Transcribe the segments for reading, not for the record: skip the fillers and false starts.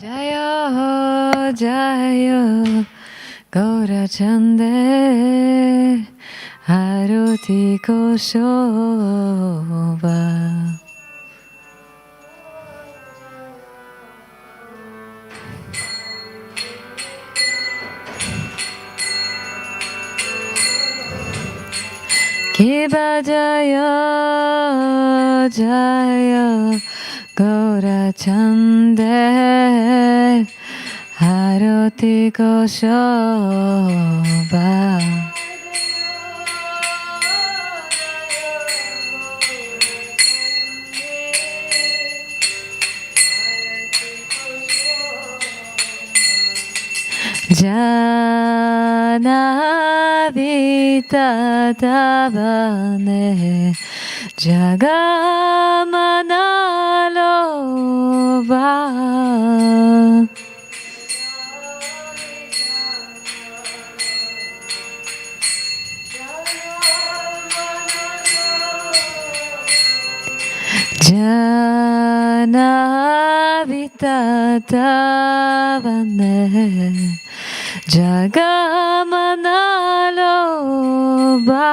Jayo Jayo Gaurachande Aruti Koshobha. Kiba Jaya Jaya Gaurachande Aruti Koshobha. Janavita Tavane Jagamanaloba. Janavita Tavane Jagamanaloba.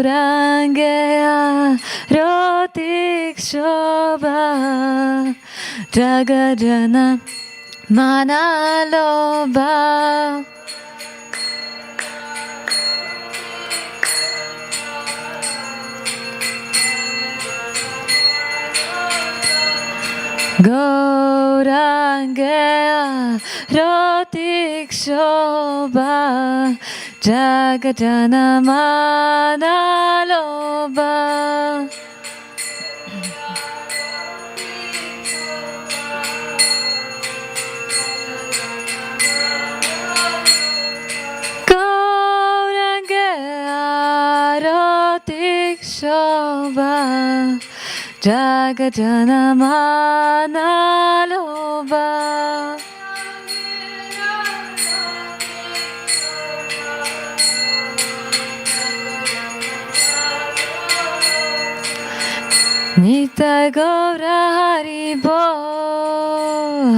Gaurangaya Rotikshobha Jagadjana Manaloba. Gaurangaya Rotikshobha Jagadjana Manaloba. Gaurangaya Rotikshobha Jagadjana Manaloba. Nitai Gaura Haribol,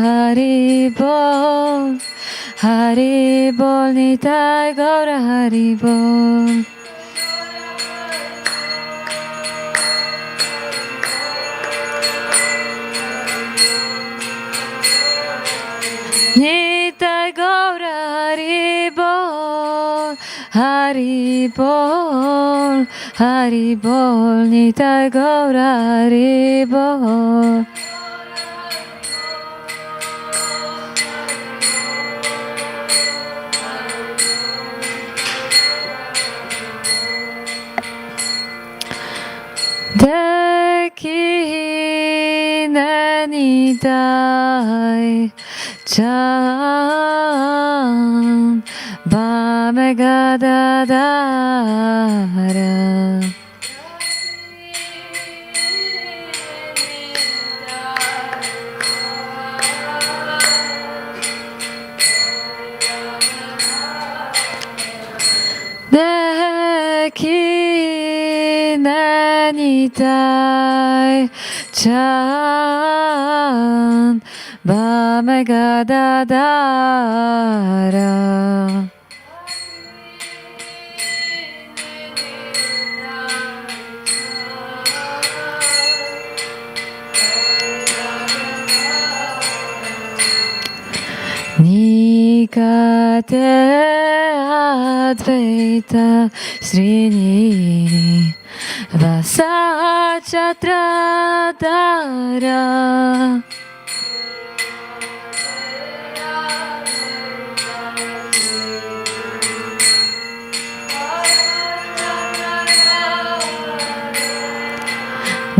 Haribol, Haribol, Nitai Gaura Haribol. Nitai Gaura Haribol, Haribol, Haribol, Nitai Gaura Haribol. Dekine Nitai Chan Bamegadadara. Dekine Nitai Chan Bamegadadara. Nikate Advaita Srini Vasachatradara.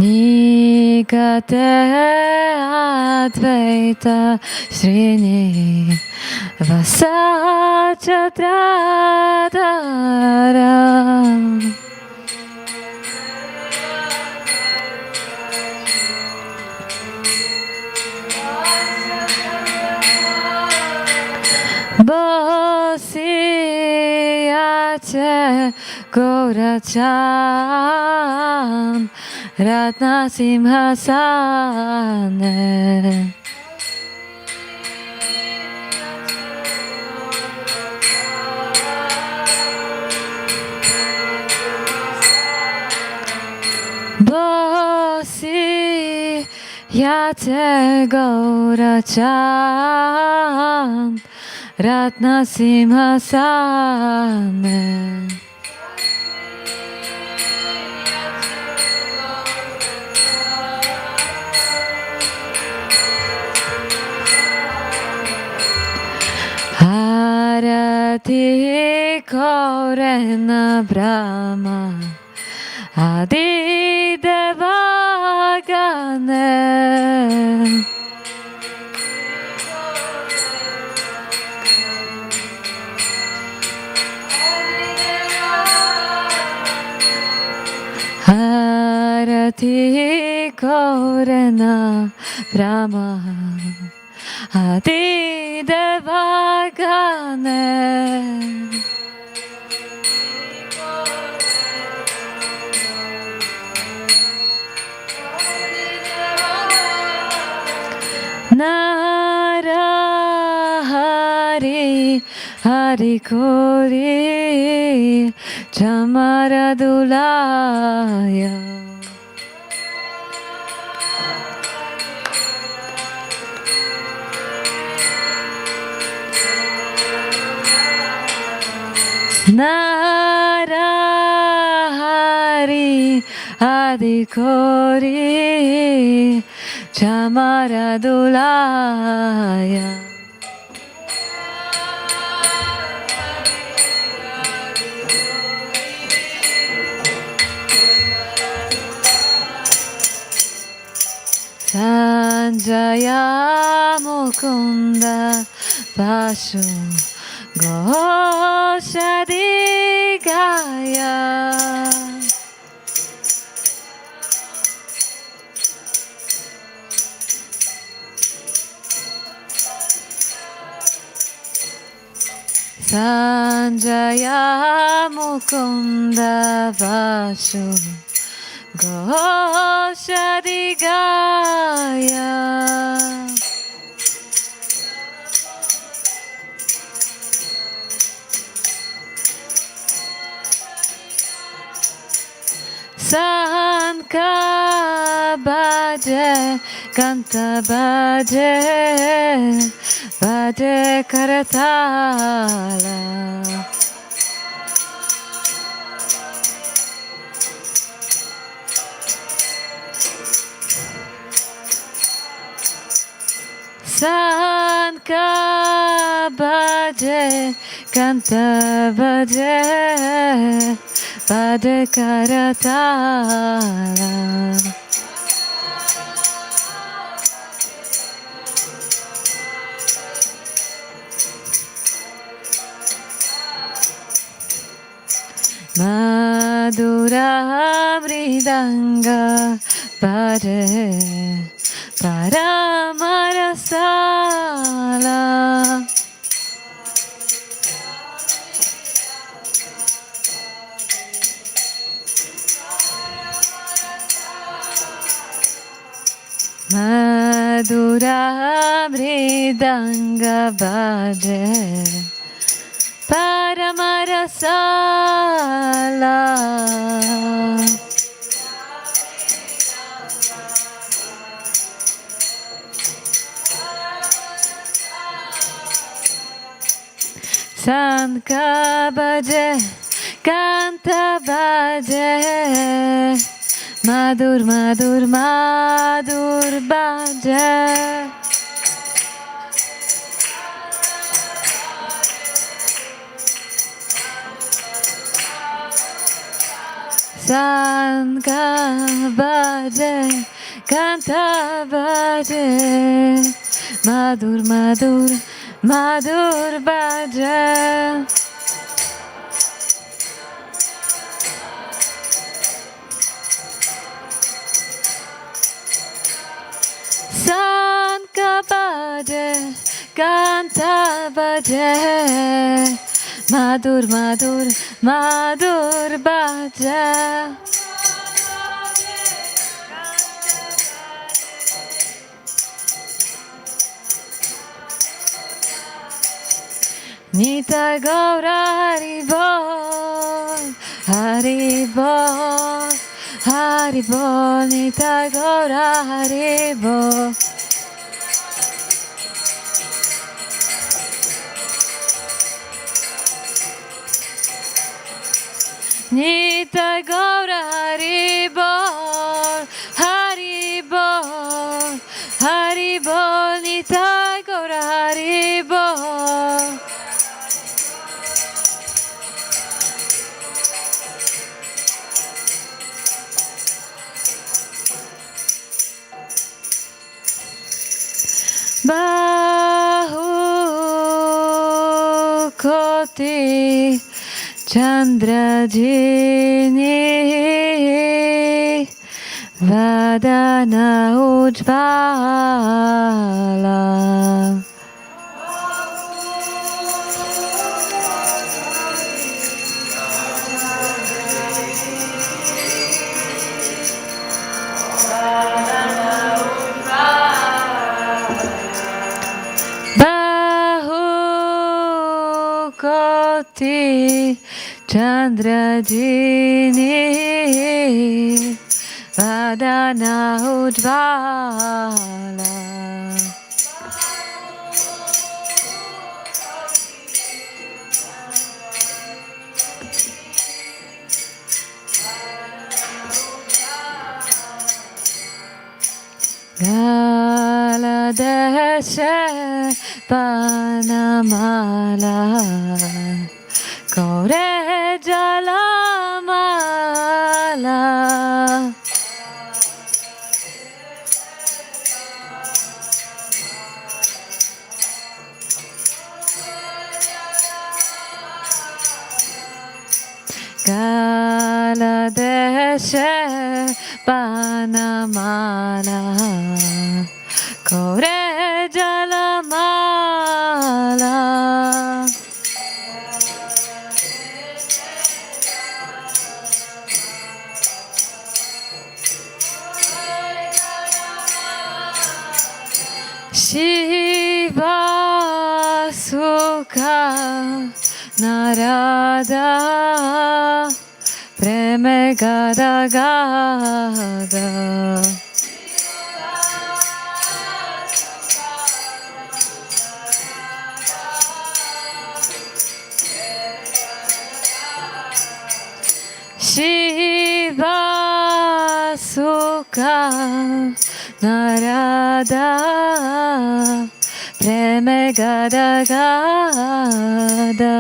Nikate Advaita Srini Vasachatradara. Bo Gaurachan Ratna Simhasane Bosi Yate Gaurachan Ratna Simhasane Harati Korena Brahma Adi Devagane Harati Korena Brahma Adi Devagane Narahari Hari Kori Chamaradulaya Narahari Hari Kori Chamaradulaya Sanjaya Mukunda Pashu Goshadigaya Sanjaya Mukunda Vashu Goshadigaya Sanka Bhaje Kanta Bhaje Bhaje Karatala Sanka Bhaje Kanta Bhaje Bhaje Karatala Madhura Mridanga Bhaje Paramarasala Madhura Mridanga Bhaje Paramarasala Sanka Bhaje Kanta Bhaje Madhur Madhur Madhur Bhaje Sanka Bhaje Kanta Bhaje Madhur Madhur Madhur Bhaje Sanka Bhaje Kanta Bhaje Madhur Madhur Madhur Bhaja Nita Gaura Haribol Haribol Haribol Nita Gaura Haribol Nita Gaura Haribol Haribol Haribol Nita Gaura Haribol Bahu Koti Chandra Jini Vadana Ujvala Bahu Koti Chandra Jini Vadana Ujvala Gala Deshe Panamala Kore Jalamala Gala Deshe Panamala Kore Jalamala Shiva Sukha Narada Preme Gada Gada Shiva Sukha Narada Preme Gada Gada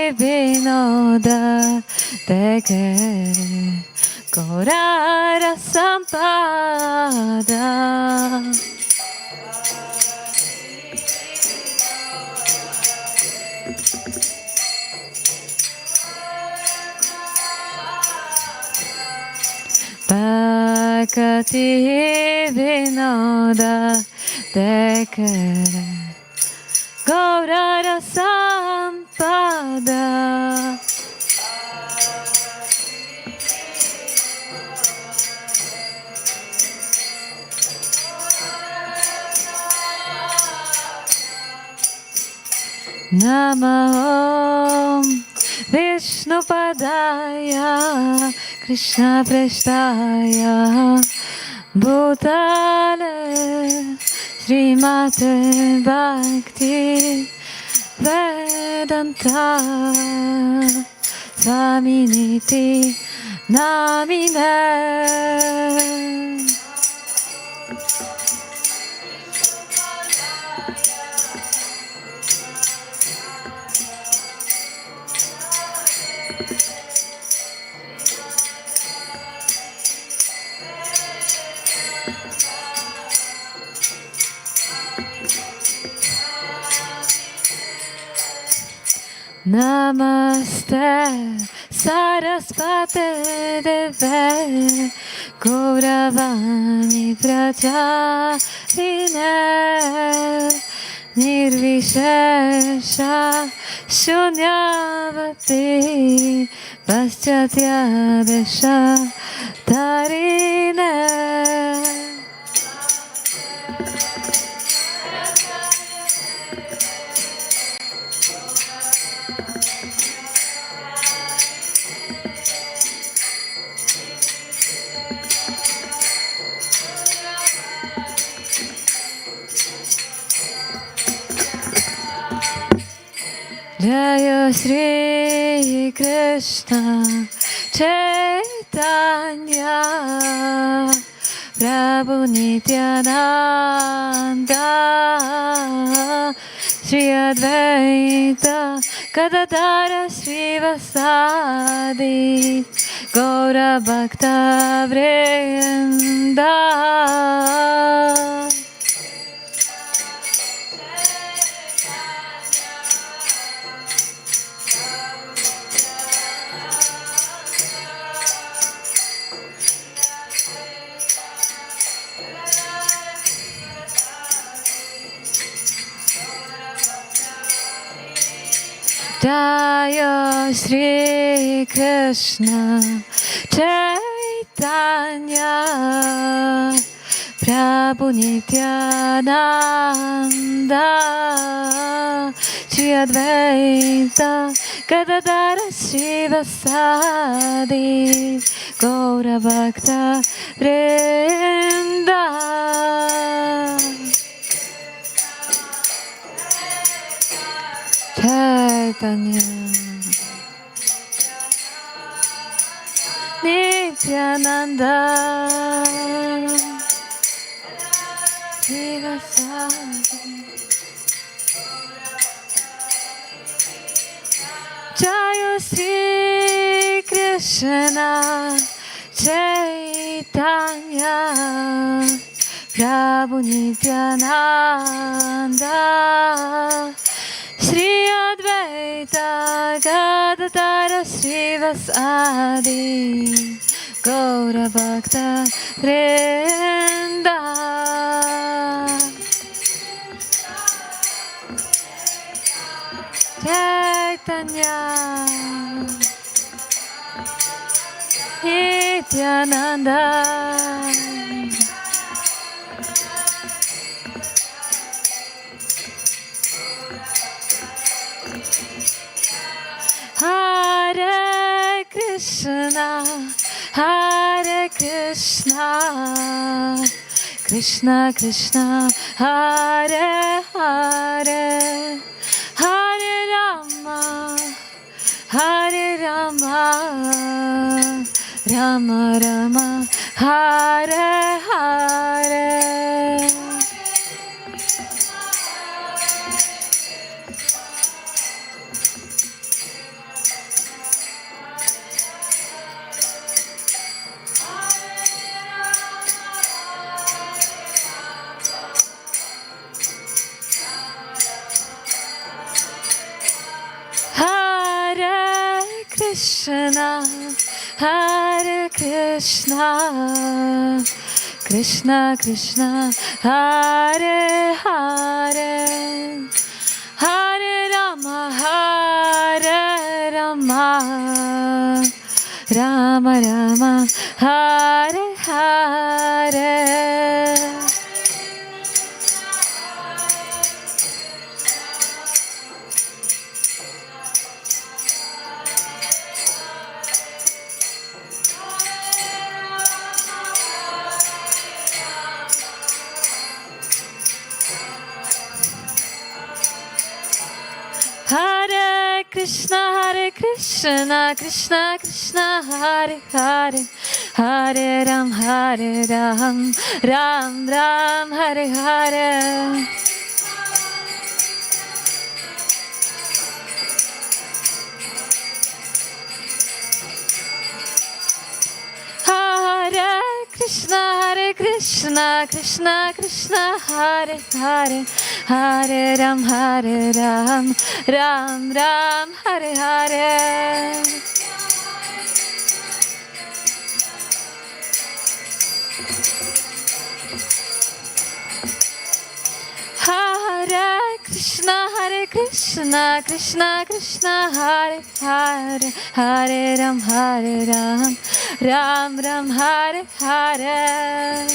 Bhaktivedanta Deke Gaurara Sampada Bhaktivedanta Deke Gaurara Sampada Namo Vishnu Padaya Krishna Prestaya Bhutale Srimate Bhakti Vedanta Swaminiti Namine Namaste Sarasvate Deve Gauravani Pracharine Nirvishesha Shunyavati Paschatya Vesha Tarine Jaya Shri Krishna Chaitanya Prabhu Nityananda Shri Advaita Gadadhara Srivasadi Gaura Bhakta Vrinda Jaya Shri Krishna Chaitanya Prabhu Nityananda Shri Advaita Gadadhara Srivasadi Gaura Bhakta Vrinda Chaitanya Nityananda Srivasadi Jaya Shri Krishna Chaitanya Prabhu Nityananda Shri Advaita Gadadhara Srivasadi Gaura Bhakta Vrinda Chaitanya Nityananda Hare Krishna, Hare Krishna, Krishna Krishna, Hare Hare, Hare Rama, Hare Rama, Rama Rama, Hare Hare. Krishna, Hare Krishna, Krishna Krishna, Hare Hare, Hare Rama, Hare Rama, Rama Rama, Hare Hare. Hare Krishna, Krishna Krishna, Hare Hare, Hare Ram, Ram Ram, Hare Hare. Hare Krishna, Krishna Krishna, Hare Hare, Hare Ram, Ram Ram, Hare Hare. Hare Krishna, Krishna Krishna, Hare Hare, Hare Ram, Ram Ram, Hare Hare.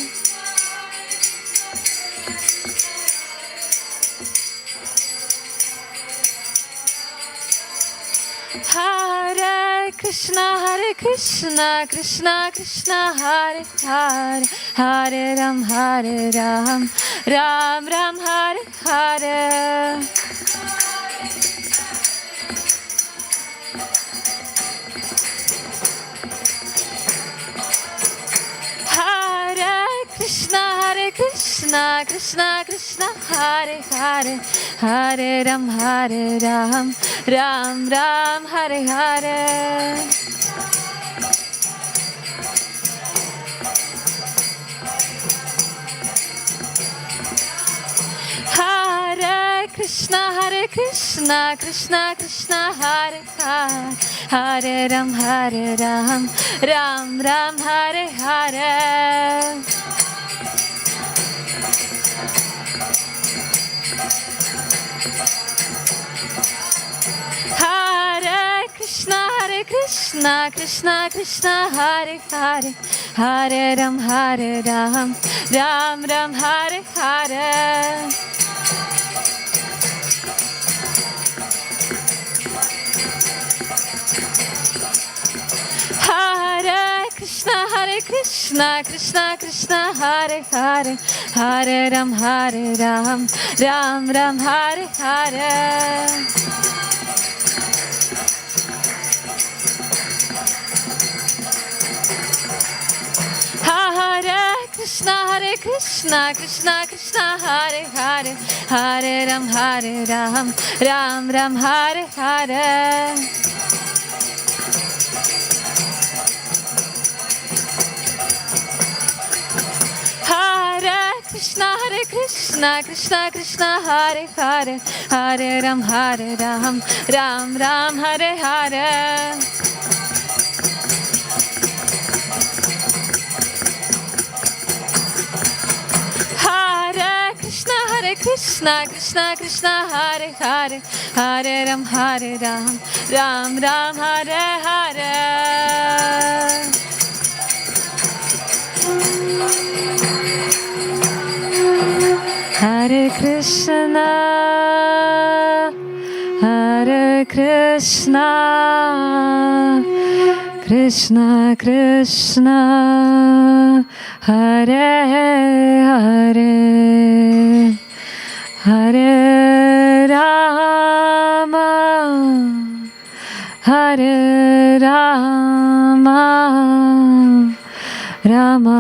Hare Krishna, Krishna Krishna, Hare Hare, Hare Ram, Ram Ram, Hare Hare. Hare Krishna, Krishna, Hare Hare, Hare Ram, Ram Ram, Hare Hare. Hare Krishna, Krishna, Hare Hare, Hare Ram, Ram Ram, Hare Hare. Hare Krishna, Krishna, Hare Hare, Hare Ram, Ram Ram, Hare Hare. Hare Krishna, Krishna, Hare Hare, Hare Ram, Ram Ram, Hare Hare. Hare Krishna, Krishna, Hare Hare, Hare Ram, Ram Ram, Hare Hare. Hare Krishna, Krishna, Hare Hare, Hare Ram, Ram Ram, Hare Hare. Hare Krishna, Krishna, Hare Hare, Hare Ram, Ram Ram, Hare Hare. Hare Krishna, Krishna Krishna, Hare Hare, Hare Rama, Hare Rama, Rama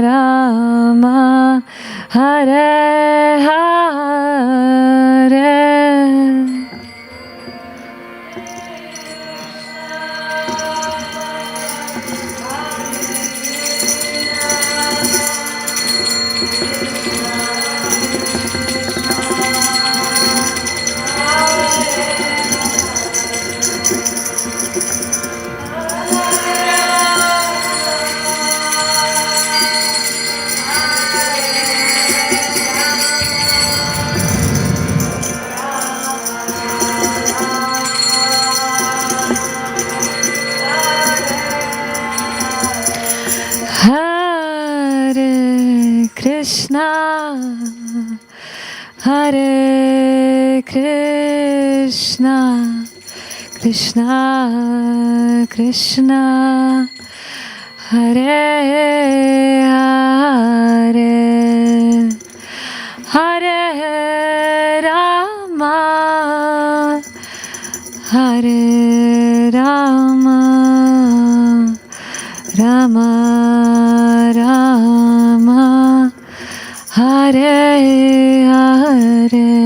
Rama, Hare Hare. Hare Krishna, Hare Krishna, Krishna Krishna, Hare Hare, Hare Rama, Hare Rama, Rama Rama, Hare Hare.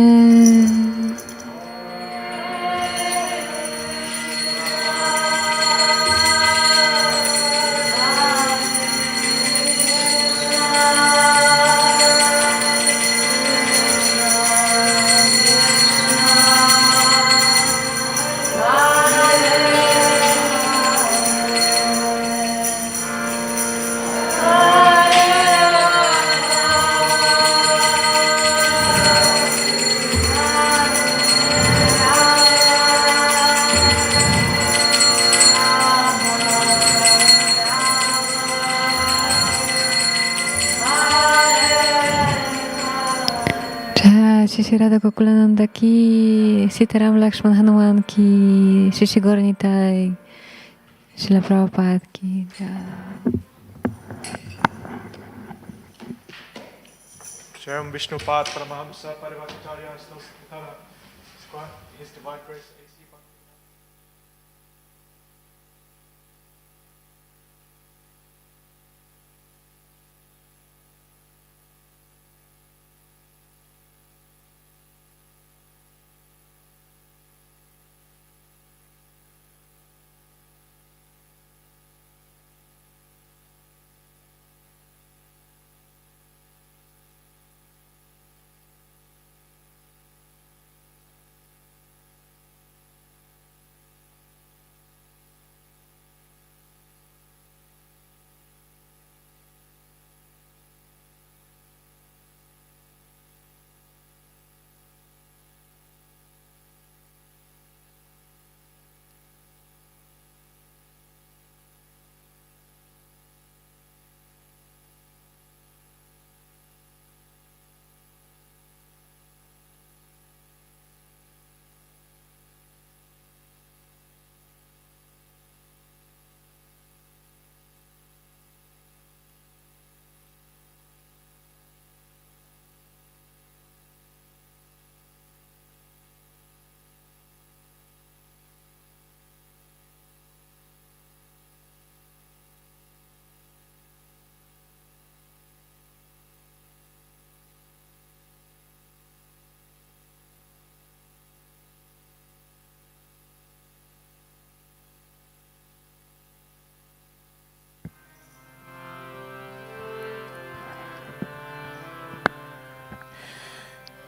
Shri Radha Gokulananda ki, Sitaram Lakshman Hanuman ki, Shri Gornitai, Srila Prabhupada ki. Sharam Vishnupad Paramahamsa Parivacharya Stosatara Squad, His Divine Grace, A.C. Bhaktivedanta.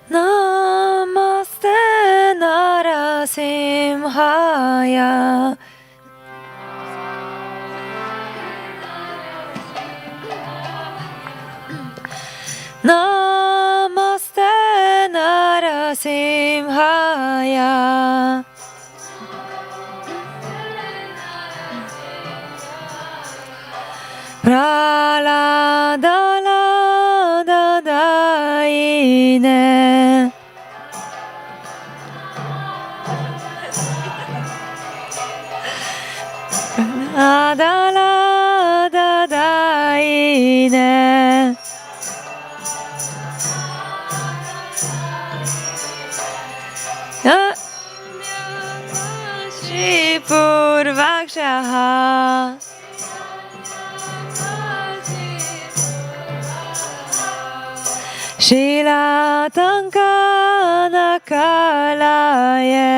Namaste Narasimhaya. Namaste Narasimhaya. Praladala Daine. Adala Daine. Purvakshaha. Shila Tankana Kalaye.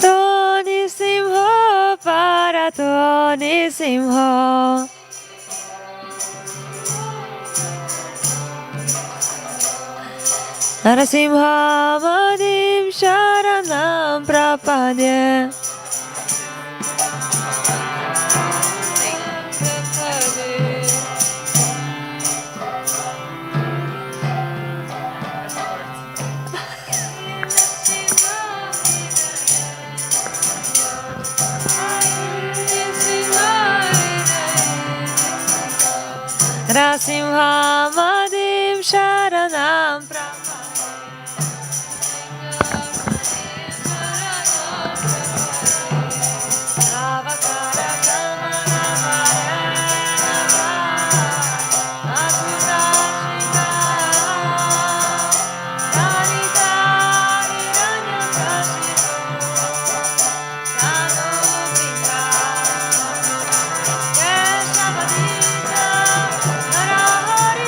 Toni Simho para Toni Simho. Narasimha Madim Sharanam Prapadye. Narasimha Madim Sharanam Prapadye. Hare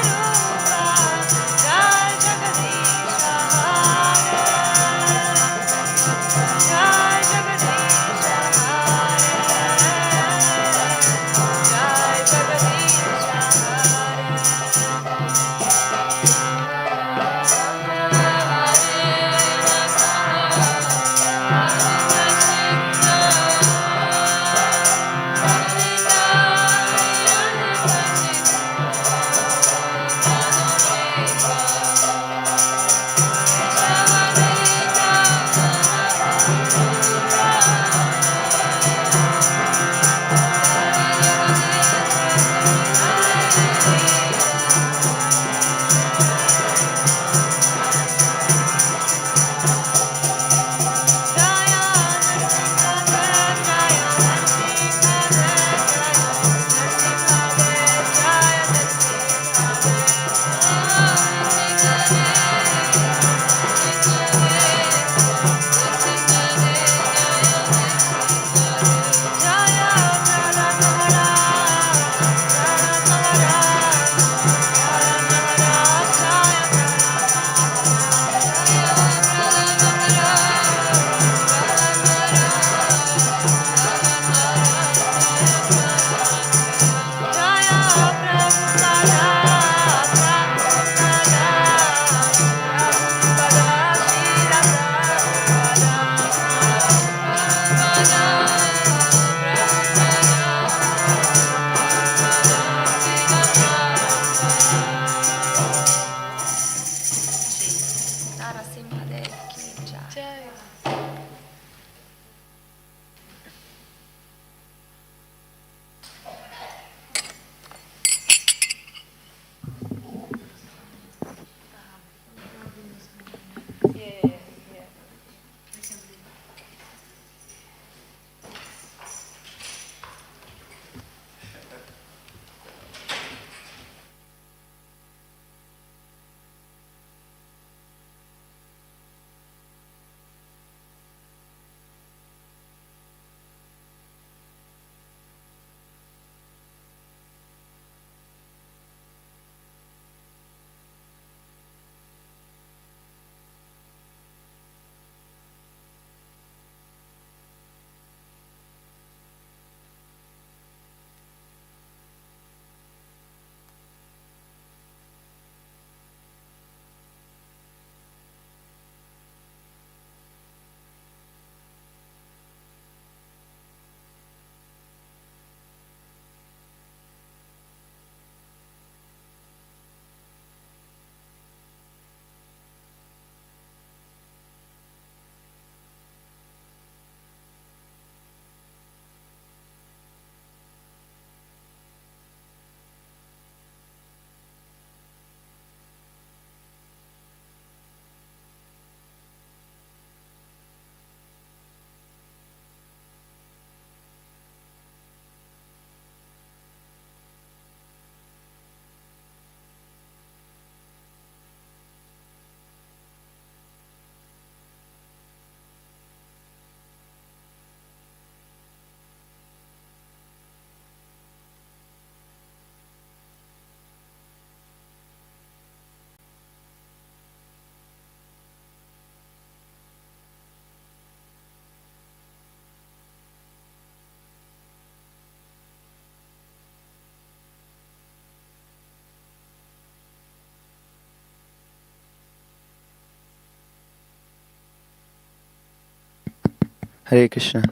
Hare Krishna.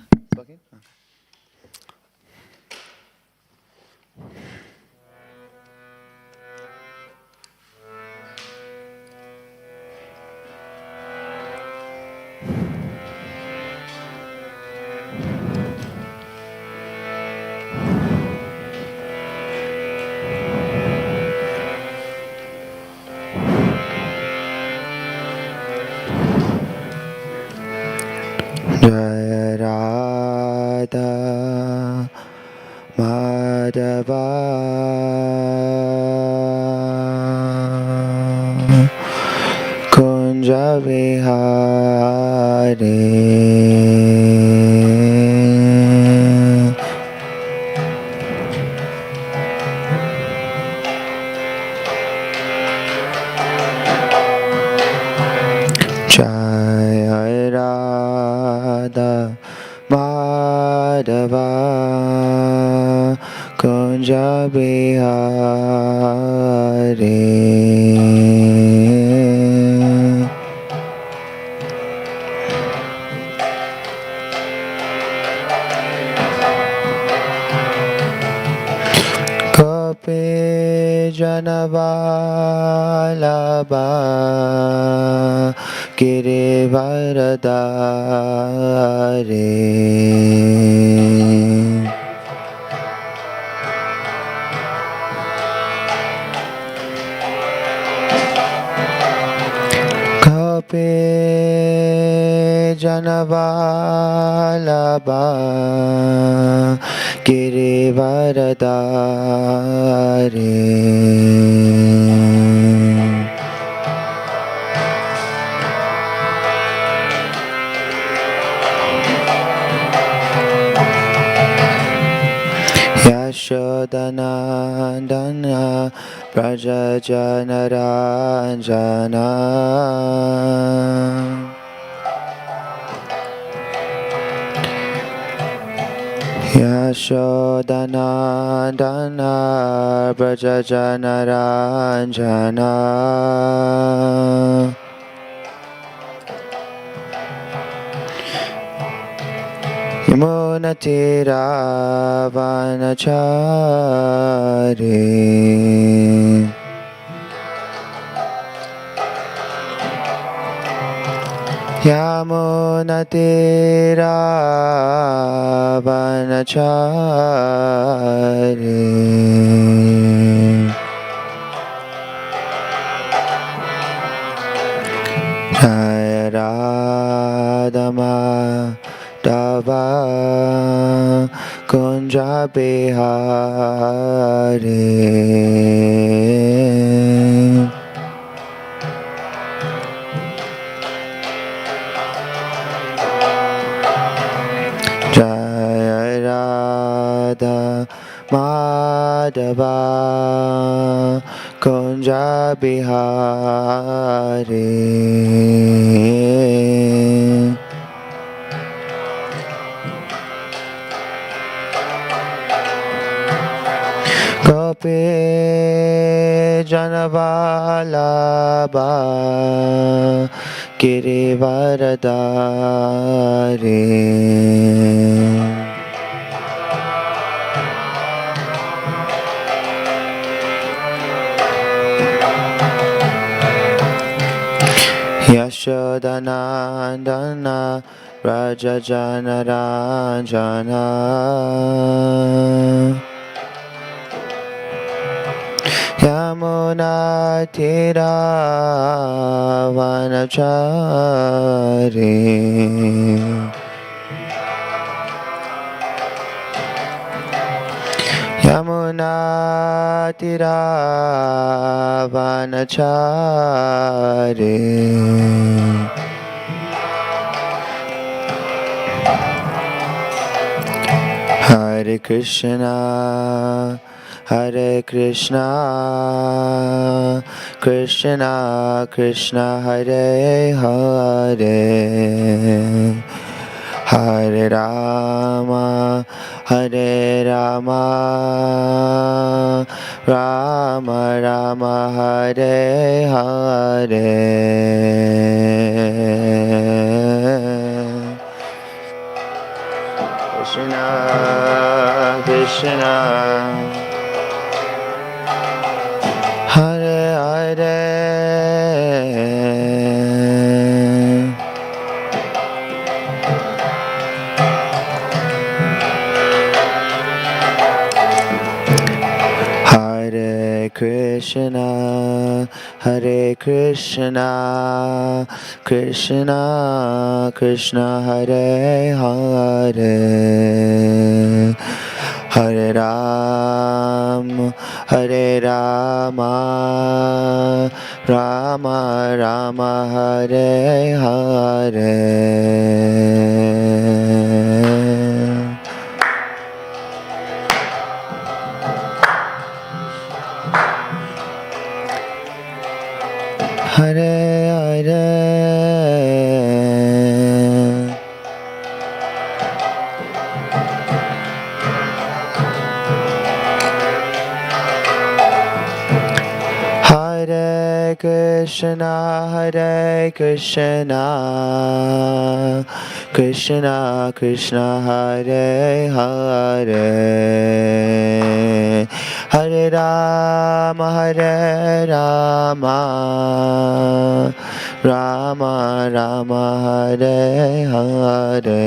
Jaya Radha Madhava Kunja Vihare Jaya Radha Madhava Kunja Vihare Gopi Janavalabha Girivaradare Gopi Janavalabha Girivaradare Yashodanandana Prajajanaraञ्जना Yashodanandana Prajajanaraञ्जना Yamunatiravanachari Yamunatiravanachari Jaya Radha Dava Kunja Bihare Jaya Radha Madhava Kunja Bihare Gopi Janavalabha Girivaradare Yashodanandana Rajajanaranjana Yamunatiravanachari Yamunatiravanachari Hare Krishna Hare Krishna Krishna Krishna Hare Hare Hare Rama Hare Rama Rama Rama Hare Hare Krishna Krishna Hare Hare Hare Krishna Krishna Krishna Hare Hare Hare Rama Rama Rama Hare Hare Hare Hare Hare Krishna Krishna Krishna Hare Hare Hare Rama Rama Rama Hare Hare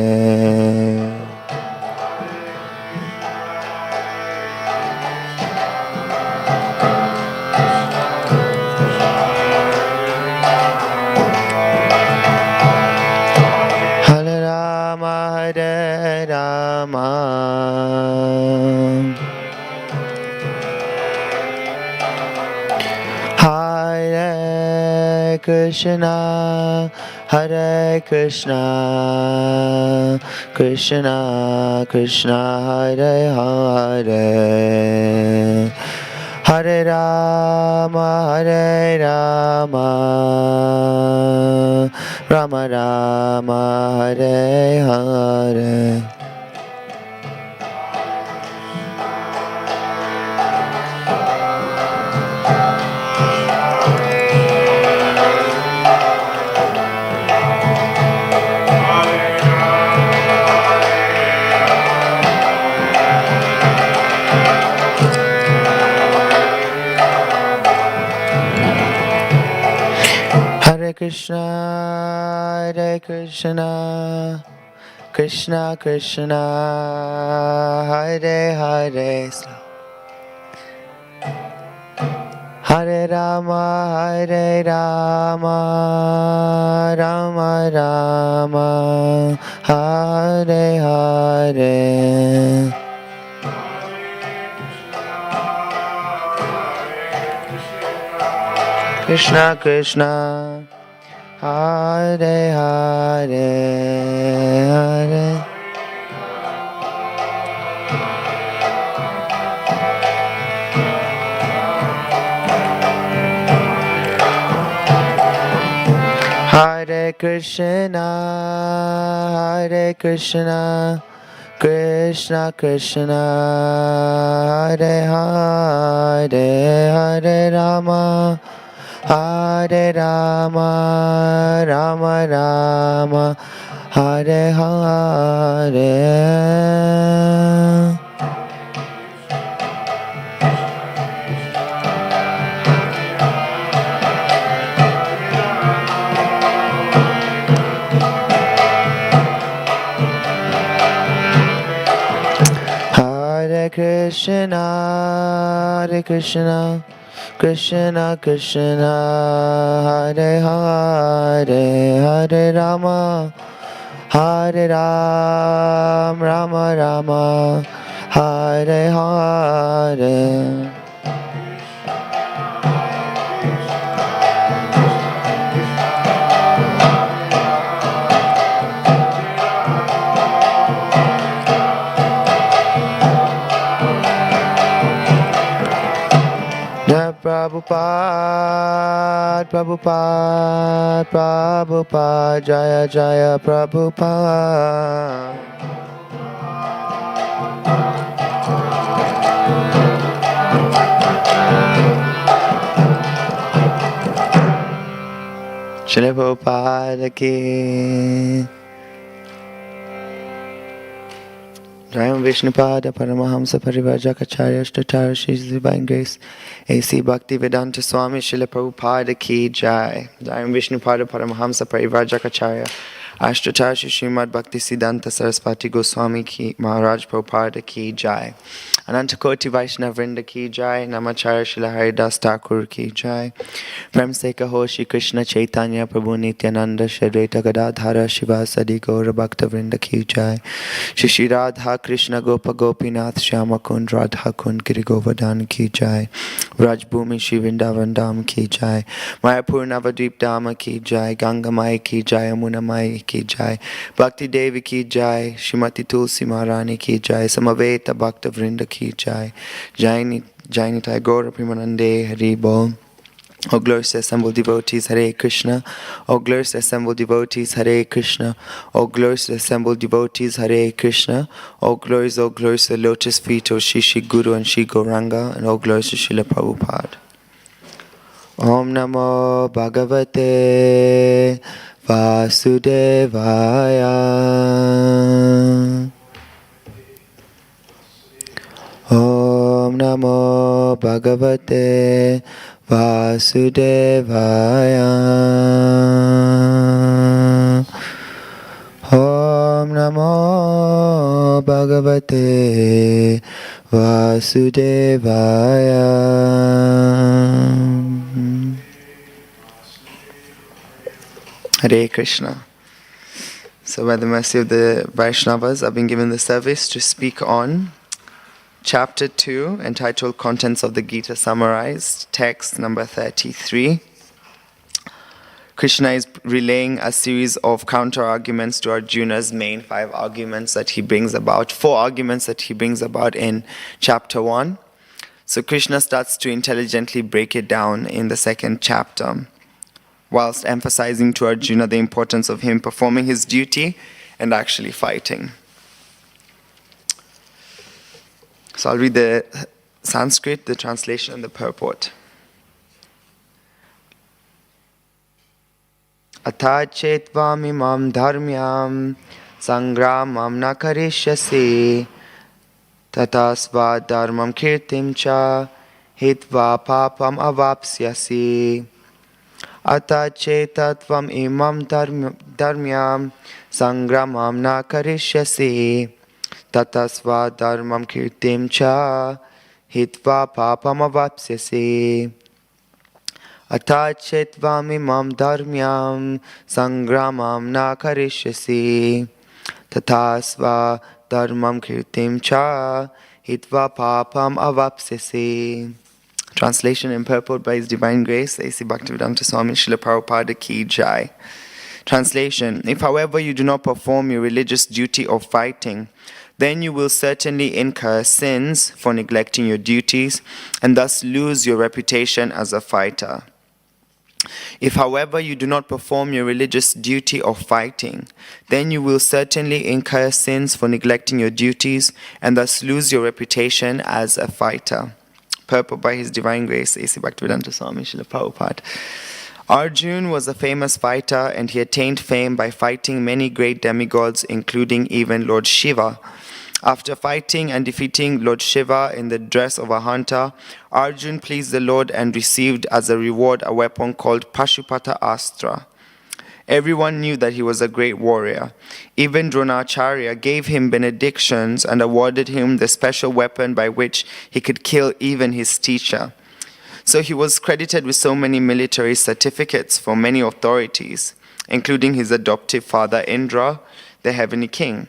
Hare Rama Hare Krishna Krishna Krishna Hare Hare Hare Rama Rama Rama Hare Hare Hare Krishna Krishna Krishna Hare Hare Hare Rama Rama Rama Hare Hare Krishna Krishna Hare Hare Hare Hare Krishna Krishna Krishna Hare Hare Hare Rama Rama Rama Hare Hare Hare Krishna Krishna Krishna Hare Hare Hare Rama Rama Rama Hare Hare Prabhupada, Jaya Jaya Prabhupada. Shri Prabhupada ki. Jayam Vishnupada Paramahamsa Parivarjakacharya Ashtatara Shri Divine Grace A.C. Bhaktivedanta Swami Srila Prabhupada Ki Jai. Jayam Vishnupada Paramahamsa Parivarjakacharya Ashtatara Shri Srimad Bhaktisiddhanta Saraswati Goswami Ki Maharaj Prabhupada Ki Jai. Anantakoti Vaishnava Vrinda Ki Jai. Namacharya Srila Haridas Thakur Ki Jai. Prem Se Kaho Shri Krishna Chaitanya Prabhu Nityananda Shri Advaita Gadadhara Shivasadi Gaura Bhakta Vrinda Ki Jai. Shri Shri Radha Krishna Gopa Gopinath Shyama Kund Radha Kund Giri Govardhan Ki Jai. Vraj Bhumi Shri Vrindavan Dham Ki Jai. Mayapur Navadvip Dhama Ki Jai. Ganga Mai Ki Jai. Yamuna Mai Ki Jai. Bhakti Devi Ki Jai. Shrimati Tulsi Maharani Ki Jai. Samaveta Bhakta Vrinda Ki Jai. Jaini Tai Gaura Primanande Hari Bol. O glorious assembled devotees, Hare Krishna. O glorious assembled devotees, Hare Krishna. O glorious assembled devotees, Hare Krishna. O glorious, the lotus feet of Shri Guru and Shri Gauranga, and O glorious Srila Prabhupada. Om Namo Bhagavate Vasudevaya. Om Namo Bhagavate Vasudevaya. Om Namo Bhagavate Vasudevaya. Hare Krishna. So by the mercy of the Vaishnavas, I've been given the service to speak on Chapter 2, entitled Contents of the Gita Summarized, text number 33. Krishna is relaying a series of counter-arguments to Arjuna's main 5 arguments that he brings about, 4 arguments that he brings about in Chapter 1. So Krishna starts to intelligently break it down in the second chapter, whilst emphasizing to Arjuna the importance of him performing his duty and actually fighting. So I'll read the Sanskrit, the translation, and the purport. Atha chetvam imam dharmyam sangramam na karishyasi tatasva dharmam kirtim cha hitva papam avapsyasi. Atha chetatvam imam dharmyam sangramam na karishyasi tatasva dharmam kirtim cha hitva papam avapsyasi. Atha chetvam imam dharmyam sangramam na karishyasi tatasva dharmam kirtim cha hitva papam avapsyasi. Translation and purport by His Divine Grace, A.C. Bhaktivedanta Swami Srila Prabhupada Ki Jai. Translation: If, however, you do not perform your religious duty of fighting, then you will certainly incur sins for neglecting your duties and thus lose your reputation as a fighter. If, however, you do not perform your religious duty of fighting, then you will certainly incur sins for neglecting your duties and thus lose your reputation as a fighter. Purport by His Divine Grace, A.C. Bhaktivedanta Swami Srila Prabhupada. Arjuna was a famous fighter, and he attained fame by fighting many great demigods, including even Lord Shiva. After fighting and defeating Lord Shiva in the dress of a hunter, Arjuna pleased the Lord and received as a reward a weapon called Pashupata Astra. Everyone knew that he was a great warrior. Even Dronacharya gave him benedictions and awarded him the special weapon by which he could kill even his teacher. So he was credited with so many military certificates for many authorities, including his adoptive father Indra, the heavenly king.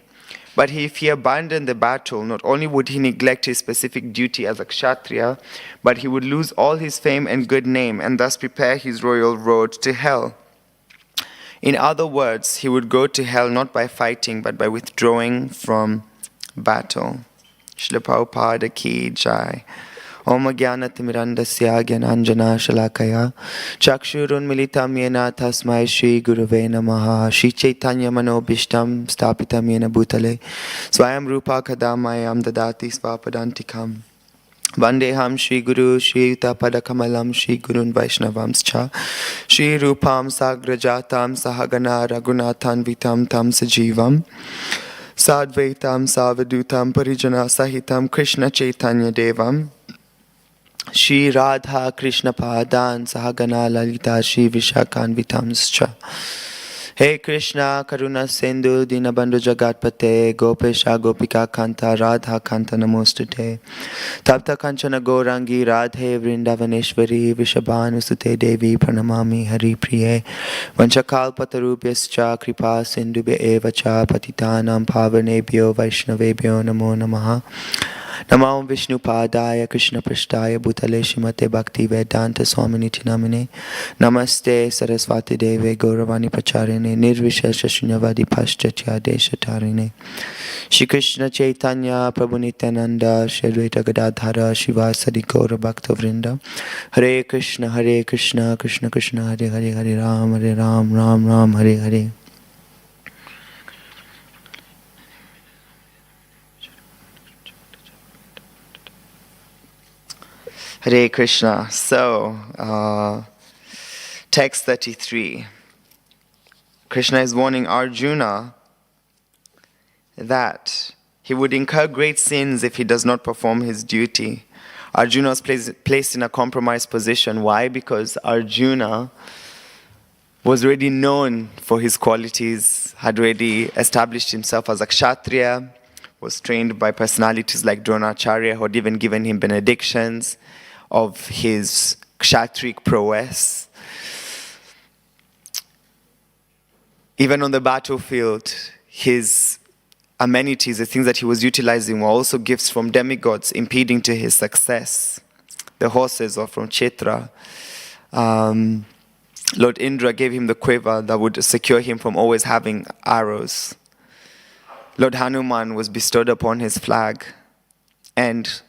But if he abandoned the battle, not only would he neglect his specific duty as a kshatriya, but he would lose all his fame and good name and thus prepare his royal road to hell. In other words, he would go to hell not by fighting, but by withdrawing from battle. Srila Prabhupada Ki Jai. Om Jnanatimirandasya Jnananjana Shalakaya Chakshurun Militam Yena Tasmai Shri Gurave Namaha Shri Chaitanya Manobishtam Stapitam Yena Bhutale Swayam Rupa Kadamayam Dadati Svapadantikam Vandeham Shri Guru Shri Utapada Kamalam Shri Gurun Vaishnavamscha Shri Rupam Sagrajatam Sahagana Raghunathan Vitam Tam Sajivam Sadvaitam Savadutam Parijana Sahitam Krishna Chaitanya Devam Shri Radha Krishna Padan Sahagana Lalita Shri Vishakanvitamscha. Hey Krishna Karuna Sindhu Dinabandhu Jagatpate Gopesha Gopika Kanta Radha Kanta Namostute Tapta Kanchana Gourangi Radhe Vrindavaneshwari Vishabhanusute Devi Pranamami Hari Priye Vanchakalpatarubhyascha Kripa Sindhubhya Eva Cha Patitanam Pavanebhyo Vaishnavebhyo Namo Namaha Namo Vishnu Padaya Krishna Prashtaya Bhutale Shrimate Bhaktivedanta Swaminiti Namine Namaste Saraswati Deve Gauravani Pacharine Nirvishesha Shunyavadi Paschatya Deshatarine Shri Krishna Chaitanya Prabhu Nityananda Shri Advaita Gadadhara Shivasadi Gaura Bhakta Vrinda Hare Krishna Krishna Krishna Hare Hare Hare Ram Ram Ram Hare Hare. Hare Krishna. So, text 33. Krishna is warning Arjuna that he would incur great sins if he does not perform his duty. Arjuna was placed in a compromised position. Why? Because Arjuna was already known for his qualities, had already established himself as a kshatriya, was trained by personalities like Dronacharya, who had even given him benedictions of his kshatric prowess. Even on the battlefield, his amenities, the things that he was utilizing, were also gifts from demigods impeding to his success. The horses are from Chetra. Lord Indra gave him the quiver that would secure him from always having arrows. Lord Hanuman was bestowed upon his flag, and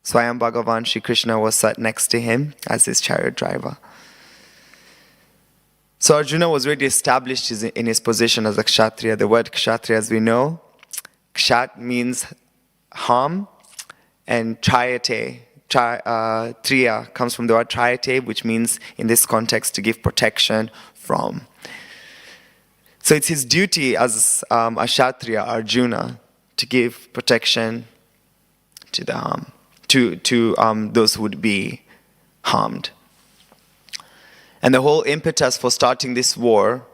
Swayam Bhagavan Shri Krishna was sat next to him as his chariot driver. So Arjuna was already established in his position as a kshatriya. The word kshatriya, as we know, kshat means harm, and triyate, triya comes from the word triyate, which means in this context to give protection from. So it's his duty as a kshatriya, Arjuna, to give protection to the harm. To those who would be harmed. And the whole impetus for starting this war,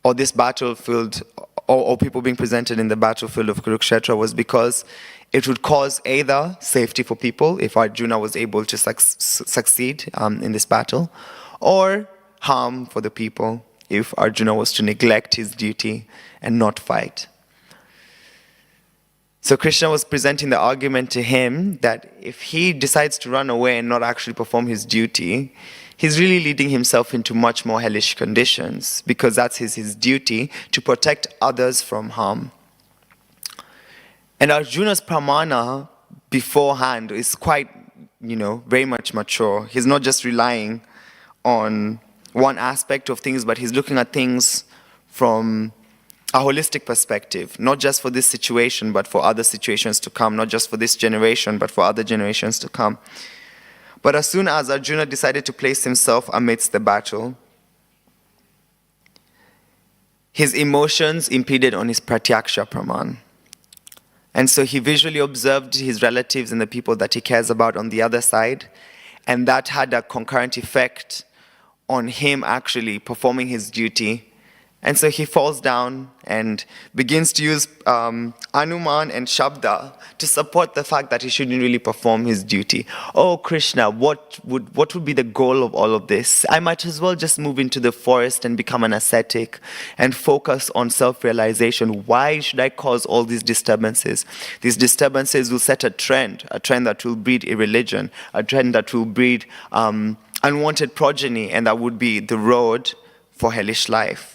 or this battlefield, or people being presented in the battlefield of Kurukshetra, was because it would cause either safety for people, if Arjuna was able to succeed in this battle, or harm for the people, if Arjuna was to neglect his duty and not fight. So Krishna was presenting the argument to him that if he decides to run away and not actually perform his duty, he's really leading himself into much more hellish conditions, because that's his duty, to protect others from harm. And Arjuna's pramana beforehand is quite, very much mature. He's not just relying on one aspect of things, but he's looking at things from a holistic perspective, not just for this situation, but for other situations to come, not just for this generation, but for other generations to come. But as soon as Arjuna decided to place himself amidst the battle, his emotions impeded on his pratyaksha praman. And so he visually observed his relatives and the people that he cares about on the other side, and that had a concurrent effect on him actually performing his duty. And so he falls down and begins to use Anuman and Shabda to support the fact that he shouldn't really perform his duty. Oh, Krishna, what would be the goal of all of this? I might as well just move into the forest and become an ascetic and focus on self-realization. Why should I cause all these disturbances? These disturbances will set a trend that will breed irreligion, a trend that will breed unwanted progeny, and that would be the road for hellish life.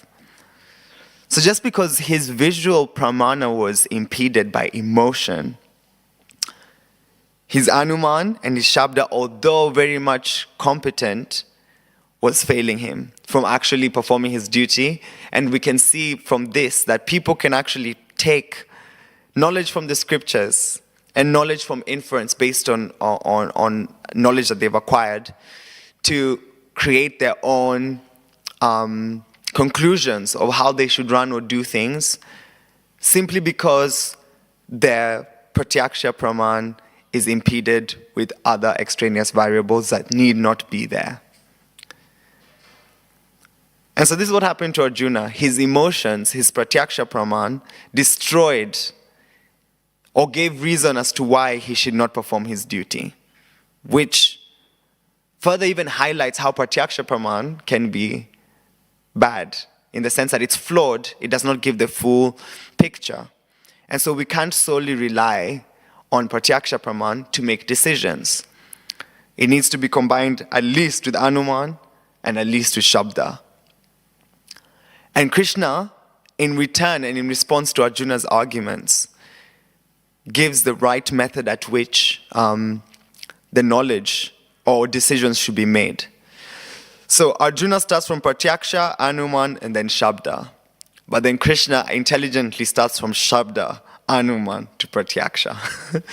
So just because his visual pramana was impeded by emotion, his Anuman and his Shabda, although very much competent, was failing him from actually performing his duty. And we can see from this that people can actually take knowledge from the scriptures and knowledge from inference based on knowledge that they've acquired to create their own conclusions of how they should run or do things simply because their pratyaksha praman is impeded with other extraneous variables that need not be there. And so this is what happened to Arjuna. His emotions, his pratyaksha praman, destroyed or gave reason as to why he should not perform his duty, which further even highlights how pratyaksha praman can be bad, in the sense that it's flawed, it does not give the full picture. And so we can't solely rely on pratyaksha praman to make decisions. It needs to be combined at least with anuman and at least with shabda. And Krishna, in return and in response to Arjuna's arguments, gives the right method at which the knowledge or decisions should be made. So Arjuna starts from pratyaksha, anuman, and then shabda. But then Krishna intelligently starts from shabda, anuman, to pratyaksha.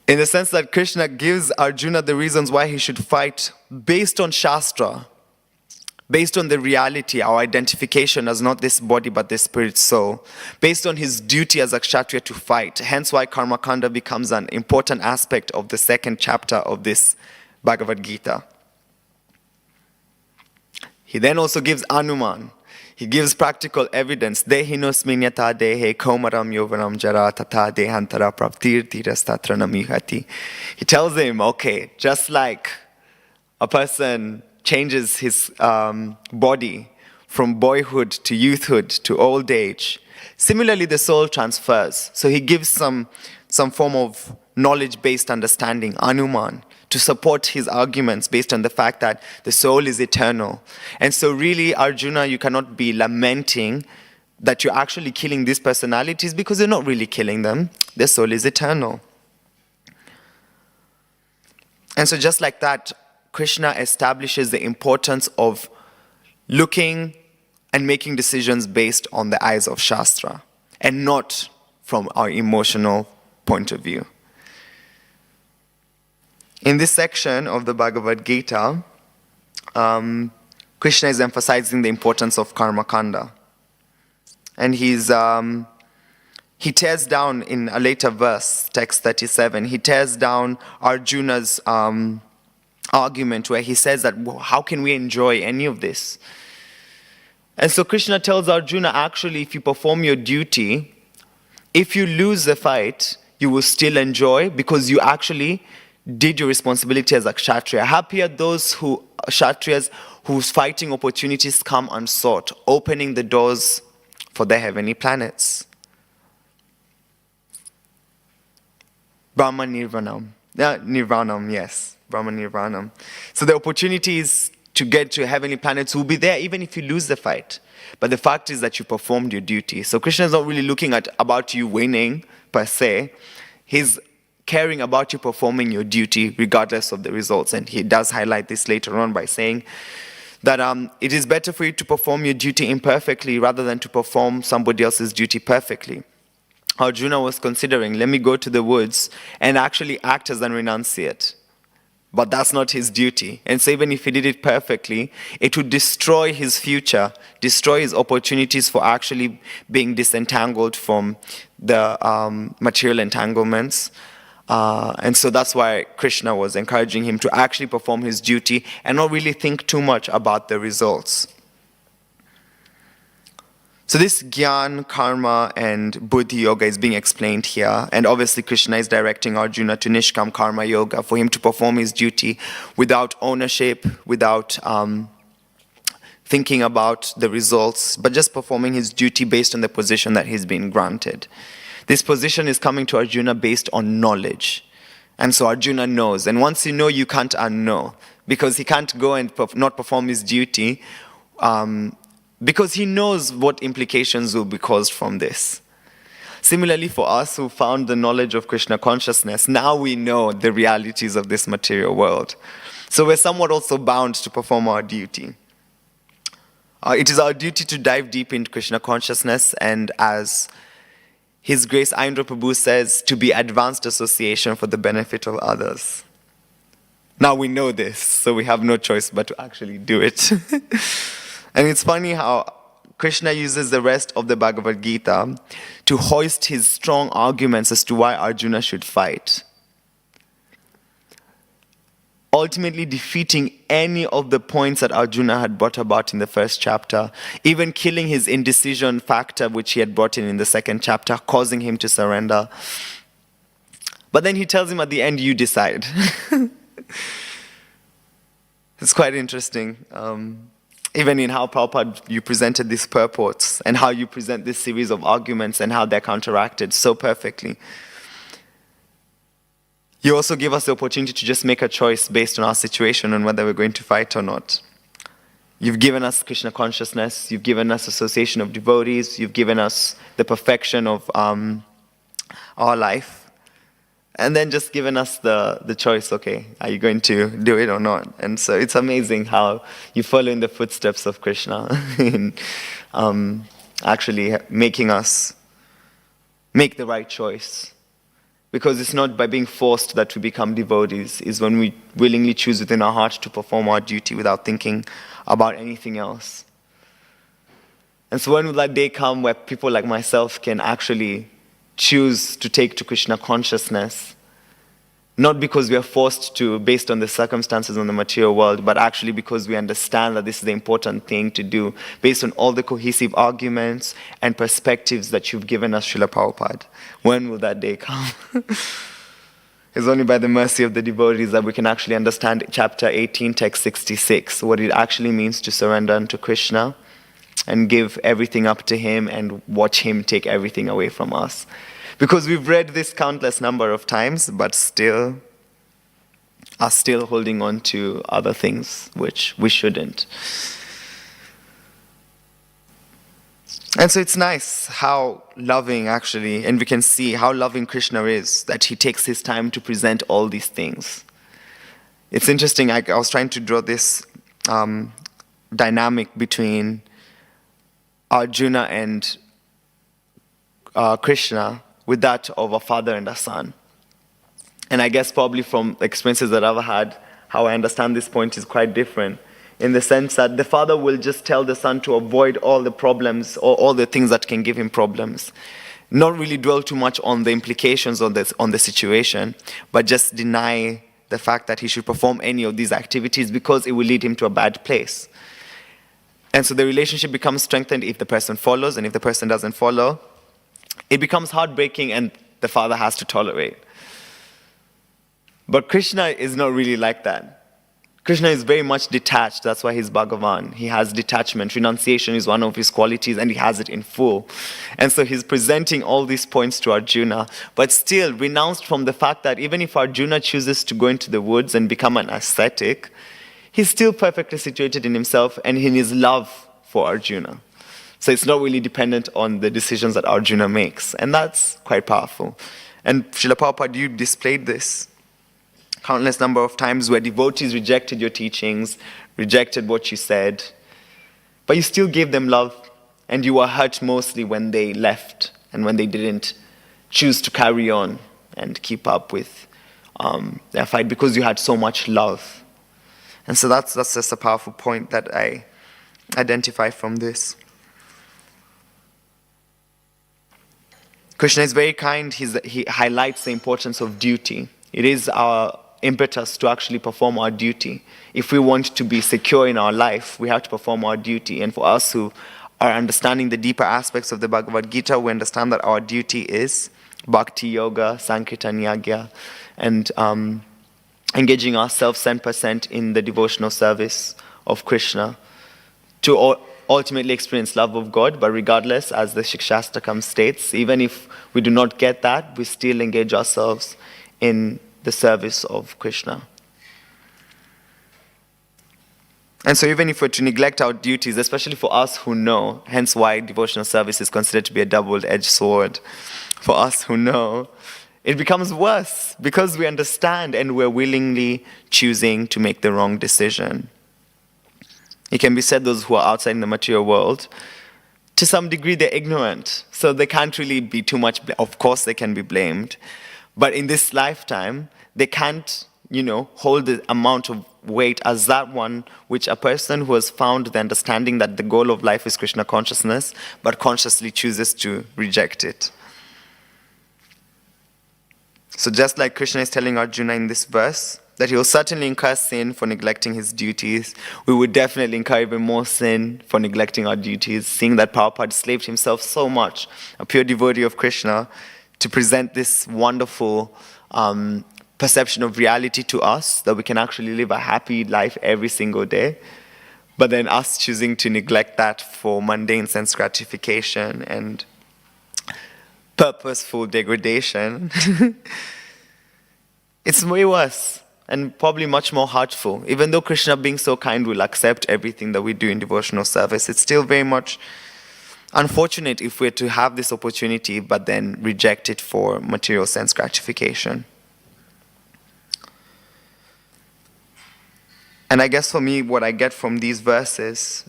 In the sense that Krishna gives Arjuna the reasons why he should fight based on Shastra, based on the reality, our identification as not this body but this spirit soul, based on his duty as a kshatriya to fight. Hence why Karma Kanda becomes an important aspect of the second chapter of this Bhagavad Gita. He then also gives Anuman. He gives practical evidence. Dehinosminyata dehe komaram yovanam jara tata dehantara praptir tirastatra namihati. He tells him, okay, just like a person changes his body from boyhood to youthhood to old age, similarly the soul transfers. So he gives some form of knowledge-based understanding, anuman, to support his arguments based on the fact that the soul is eternal. And so really, Arjuna, you cannot be lamenting that you're actually killing these personalities, because you're not really killing them. Their soul is eternal. And so just like that, Krishna establishes the importance of looking and making decisions based on the eyes of Shastra and not from our emotional point of view. In this section of the Bhagavad Gita, Krishna is emphasizing the importance of karma kanda. And he tears down in a later verse, text 37, he tears down Arjuna's argument where he says that, well, how can we enjoy any of this? And so Krishna tells Arjuna, actually, if you perform your duty, if you lose the fight, you will still enjoy, because you actually did your responsibility as a kshatriya. Happy are those kshatriyas whose fighting opportunities come unsought, opening the doors for the heavenly planets. Brahma Nirvanam. Nirvanam, yes. Brahma Nirvanam. So the opportunities to get to heavenly planets will be there even if you lose the fight. But the fact is that you performed your duty. So Krishna is not really looking about you winning per se. He's caring about you performing your duty regardless of the results. And he does highlight this later on by saying that it is better for you to perform your duty imperfectly rather than to perform somebody else's duty perfectly. Arjuna was considering, let me go to the woods and actually act as an renunciate. But that's not his duty. And so even if he did it perfectly, it would destroy his future, destroy his opportunities for actually being disentangled from the material entanglements. And so that's why Krishna was encouraging him to actually perform his duty and not really think too much about the results. So this Gyan, Karma, and Buddhi Yoga is being explained here. And obviously Krishna is directing Arjuna to Nishkam Karma Yoga for him to perform his duty without ownership, without thinking about the results, but just performing his duty based on the position that he's been granted. This position is coming to Arjuna based on knowledge. And so Arjuna knows. And once you know, you can't unknow. Because he can't go and not perform his duty because he knows what implications will be caused from this. Similarly, for us who found the knowledge of Krishna consciousness, now we know the realities of this material world. So we're somewhat also bound to perform our duty. It is our duty to dive deep into Krishna consciousness, and as His Grace Ayendra Prabhu says, to be advanced association for the benefit of others. Now we know this, so we have no choice but to actually do it. And it's funny how Krishna uses the rest of the Bhagavad Gita to hoist his strong arguments as to why Arjuna should fight, ultimately defeating any of the points that Arjuna had brought about in the first chapter, even killing his indecision factor, which he had brought in the second chapter, causing him to surrender. But then he tells him at the end, you decide. It's quite interesting. Even in how Prabhupada, you presented these purports and how you present this series of arguments and how they're counteracted so perfectly. You also give us the opportunity to just make a choice based on our situation on whether we're going to fight or not. You've given us Krishna consciousness, you've given us association of devotees, you've given us the perfection of our life, and then just given us the choice, okay, are you going to do it or not? And so it's amazing how you follow in the footsteps of Krishna in actually making us make the right choice. Because it's not by being forced that we become devotees. It's when we willingly choose within our heart to perform our duty without thinking about anything else. And so when will that day come where people like myself can actually choose to take to Krishna consciousness, not because we are forced to based on the circumstances in the material world, but actually because we understand that this is the important thing to do based on all the cohesive arguments and perspectives that you've given us, Srila Prabhupada. When will that day come? It's only by the mercy of the devotees that we can actually understand chapter 18, text 66, what it actually means to surrender unto Krishna and give everything up to him and watch him take everything away from us. Because we've read this countless number of times, but still are still holding on to other things which we shouldn't. And so it's nice how loving actually, and we can see how loving Krishna is, that he takes his time to present all these things. It's interesting, I was trying to draw this dynamic between Arjuna and Krishna with that of a father and a son. And I guess probably from experiences that I've had, how I understand this point is quite different, in the sense that the father will just tell the son to avoid all the problems or all the things that can give him problems. Not really dwell too much on the implications on the situation, but just deny the fact that he should perform any of these activities because it will lead him to a bad place. And so the relationship becomes strengthened if the person follows, and if the person doesn't follow, it becomes heartbreaking and the father has to tolerate. But Krishna is not really like that. Krishna is very much detached. That's why he's Bhagavan. He has detachment. Renunciation is one of his qualities, and he has it in full. And so he's presenting all these points to Arjuna, but still renounced from the fact that even if Arjuna chooses to go into the woods and become an ascetic, he's still perfectly situated in himself and in his love for Arjuna. So it's not really dependent on the decisions that Arjuna makes. And that's quite powerful. And Srila Prabhupada, you displayed this countless number of times where devotees rejected your teachings, rejected what you said, but you still gave them love, and you were hurt mostly when they left and when they didn't choose to carry on and keep up with their fight because you had so much love. And so that's just a powerful point that I identify from this. Krishna is very kind. He highlights the importance of duty. It is our impetus to actually perform our duty. If we want to be secure in our life, we have to perform our duty. And for us who are understanding the deeper aspects of the Bhagavad Gita, we understand that our duty is bhakti yoga, sankirtan yagya, and engaging ourselves 10% in the devotional service of Krishna to ultimately experience love of God. But regardless, as the Shikshastakam states, even if we do not get that, we still engage ourselves in the service of Krishna. And so even if we're to neglect our duties, especially for us who know, hence why devotional service is considered to be a double-edged sword, for us who know, it becomes worse because we understand and we're willingly choosing to make the wrong decision. It can be said those who are outside in the material world, to some degree they're ignorant, so they can't really be too much, of course they can be blamed, but in this lifetime, they can't, hold the amount of weight as that one which a person who has found the understanding that the goal of life is Krishna consciousness, but consciously chooses to reject it. So just like Krishna is telling Arjuna in this verse, that he will certainly incur sin for neglecting his duties, we would definitely incur even more sin for neglecting our duties, seeing that Prabhupada slaved himself so much, a pure devotee of Krishna, to present this wonderful perception of reality to us, that we can actually live a happy life every single day. But then us choosing to neglect that for mundane sense gratification and purposeful degradation, it's way worse and probably much more hurtful. Even though Krishna, being so kind, will accept everything that we do in devotional service, it's still very much unfortunate if we're to have this opportunity but then reject it for material sense gratification. And I guess for me, what I get from these verses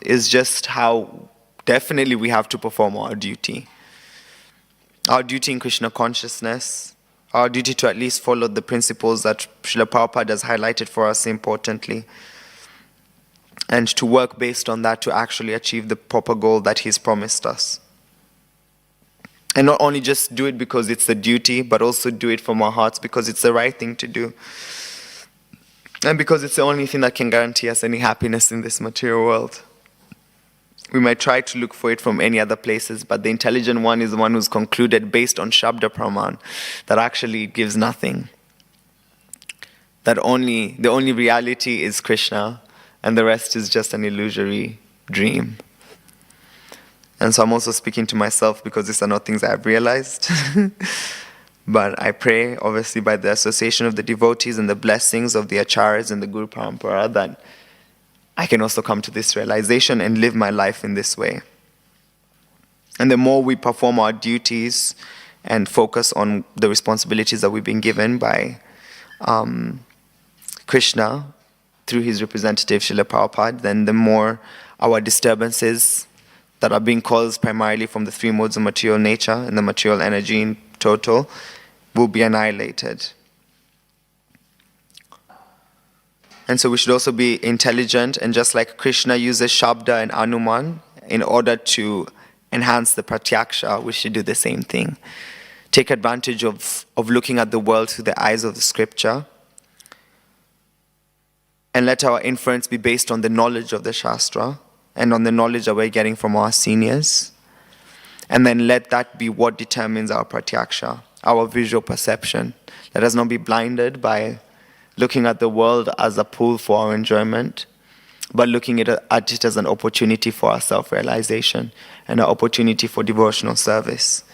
is just how definitely we have to perform our duty. Our duty in Krishna consciousness, our duty to at least follow the principles that Srila Prabhupada has highlighted for us importantly, and to work based on that to actually achieve the proper goal that he's promised us. And not only just do it because it's a duty, but also do it from our hearts because it's the right thing to do. And because it's the only thing that can guarantee us any happiness in this material world. We might try to look for it from any other places, but the intelligent one is the one who's concluded based on Shabda Praman that actually it gives nothing. That the only reality is Krishna, and the rest is just an illusory dream. And so I'm also speaking to myself because these are not things I've realized. But I pray, obviously, by the association of the devotees and the blessings of the acharyas and the Guru Parampara, that I can also come to this realization and live my life in this way. And the more we perform our duties and focus on the responsibilities that we've been given by Krishna through his representative Srila Prabhupada, then the more our disturbances that are being caused primarily from the three modes of material nature and the material energy in total will be annihilated. And so we should also be intelligent, and just like Krishna uses Shabda and Anuman in order to enhance the Pratyaksha, we should do the same thing. Take advantage of looking at the world through the eyes of the scripture, and let our inference be based on the knowledge of the Shastra and on the knowledge that we're getting from our seniors. And then let that be what determines our Pratyaksha, our visual perception. Let us not be blinded by looking at the world as a pool for our enjoyment, but looking at it as an opportunity for our self-realization and an opportunity for devotional service.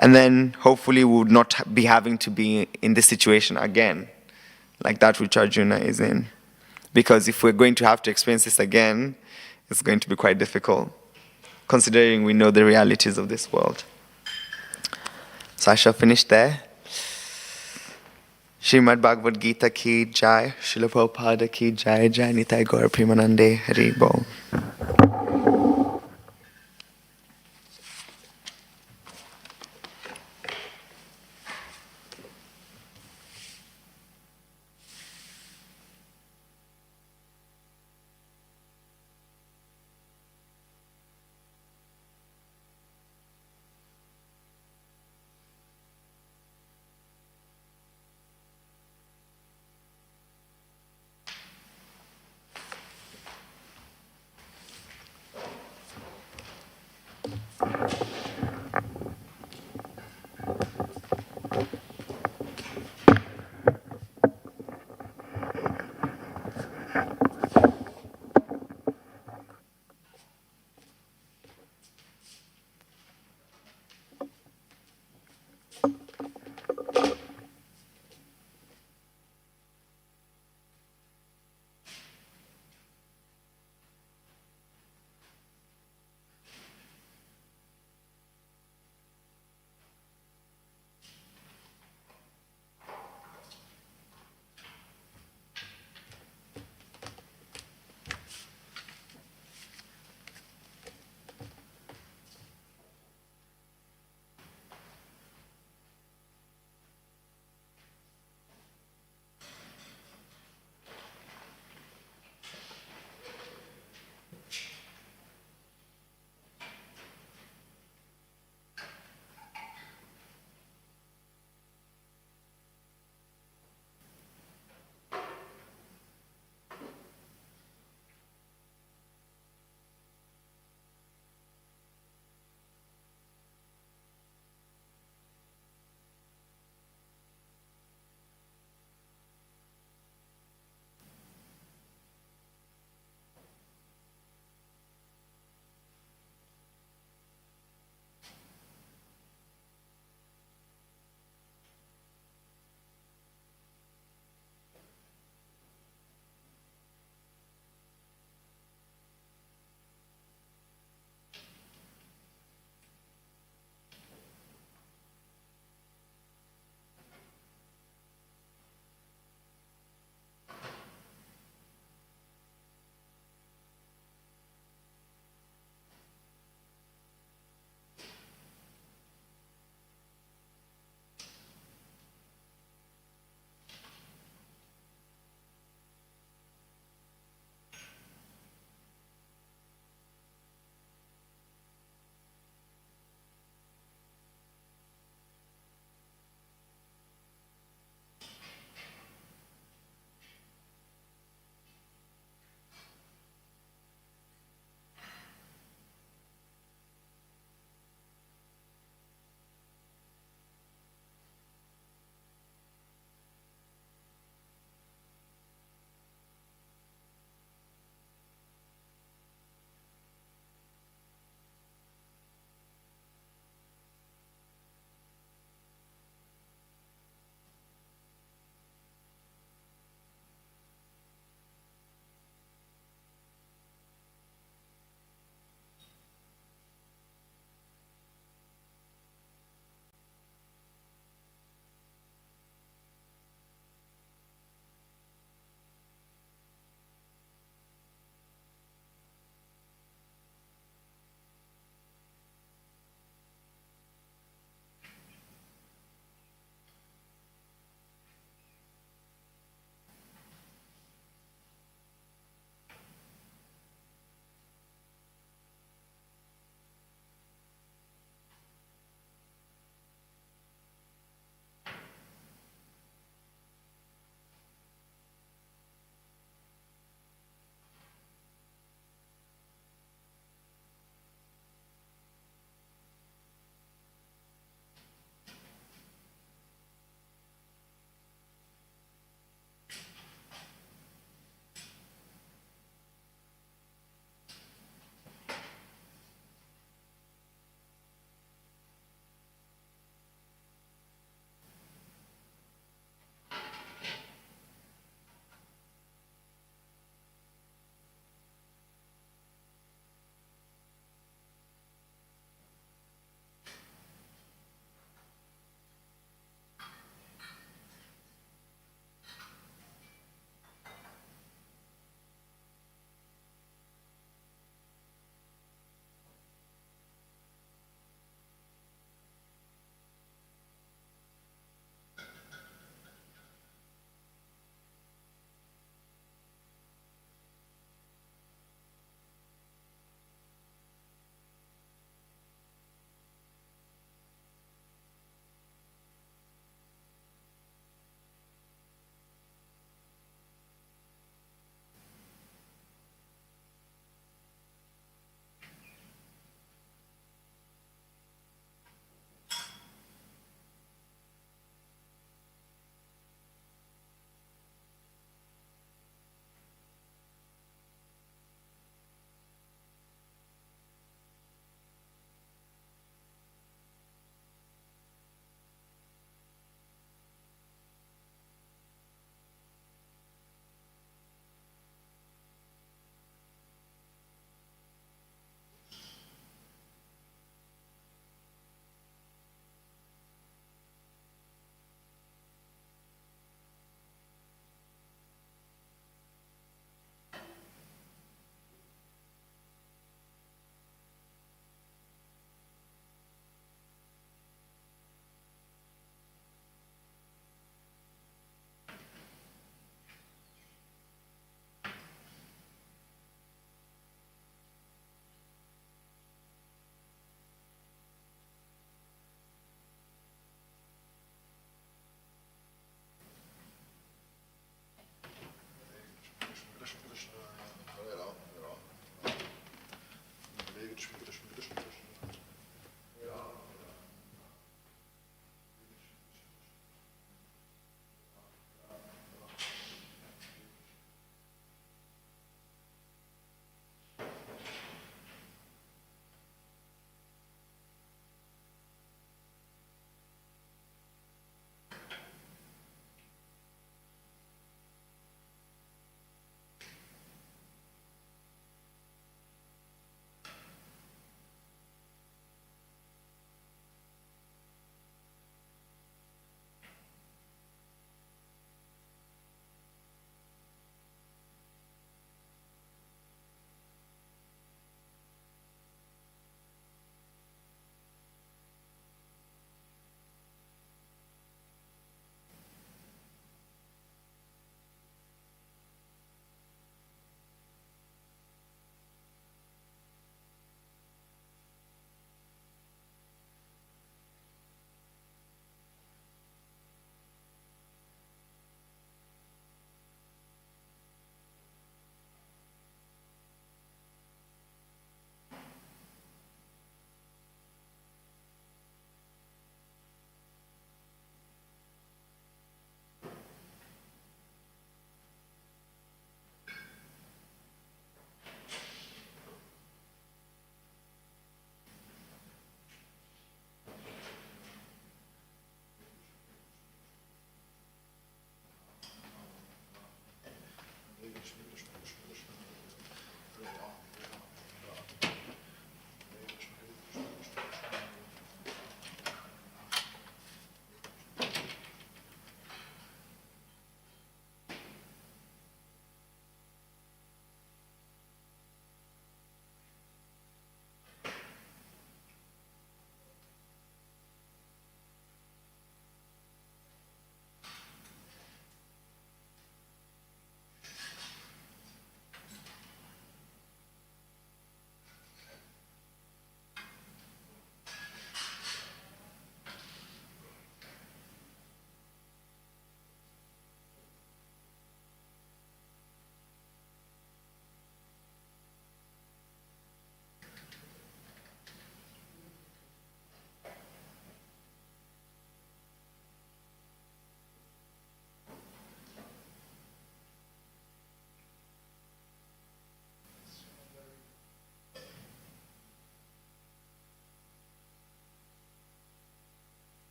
And then hopefully we would not be having to be in this situation again, like that which Arjuna is in. Because if we're going to have to experience this again, it's going to be quite difficult, considering we know the realities of this world. So I shall finish there. Srimad Bhagavad Gita ki jai, Srila Prabhupada ki jai, Jai Nitai Gaur Premanande, Hari Bol.